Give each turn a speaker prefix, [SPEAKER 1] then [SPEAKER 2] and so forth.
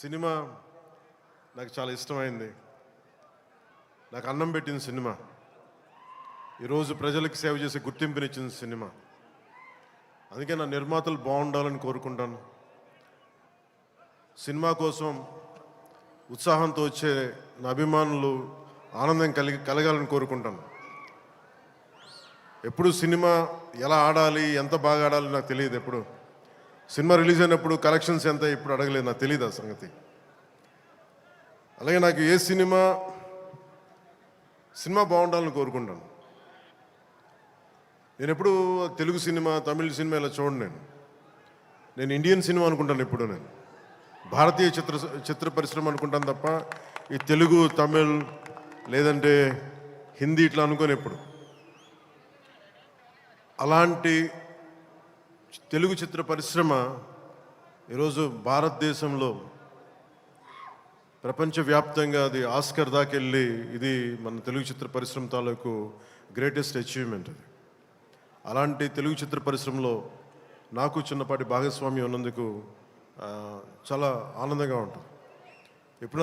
[SPEAKER 1] Cinema నాకు చాలా ఇష్టమైంది. నాకు అన్నం పెట్టిన సినిమా, ఈరోజు ప్రజలకు సేవ చేసే గుర్తింపునిచ్చిన సినిమా. అందుకే నా నిర్మాతలు బాగుండాలని కోరుకుంటాను. సినిమా కోసం ఉత్సాహంతో వచ్చే నా అభిమానులు ఆనందం కలగాలని కోరుకుంటాను. ఎప్పుడు సినిమా ఎలా ఆడాలి, ఎంత బాగా ఆడాలి నాకు తెలియదు. ఎప్పుడు సినిమా రిలీజ్ అయినప్పుడు కలెక్షన్స్ ఎంత ఇప్పుడు అడగలేదు, నాకు తెలియదు ఆ సంగతి. అలాగే నాకు ఏ సినిమా బాగుండాలని కోరుకుంటాను. నేను ఎప్పుడు తెలుగు సినిమా, తమిళ సినిమా ఇలా చూడండి. నేను ఇండియన్ సినిమా అనుకుంటాను. ఎప్పుడు నేను భారతీయ చిత్ర పరిశ్రమ అనుకుంటాను తప్ప ఈ తెలుగు, తమిళ్ లేదంటే హిందీ ఇట్లా అనుకోని. ఎప్పుడు అలాంటి తెలుగు చిత్ర పరిశ్రమ ఈరోజు భారతదేశంలో ప్రపంచవ్యాప్తంగా అది ఆస్కర్ దాకెళ్ళి, ఇది మన తెలుగు చిత్ర పరిశ్రమ తాలూకు గ్రేటెస్ట్ అచీవ్మెంట్ అది. అలాంటి తెలుగు చిత్ర పరిశ్రమలో నాకు చిన్నపాటి భాగస్వామ్యం ఉన్నందుకు చాలా ఆనందంగా ఉంటుంది. ఎప్పుడు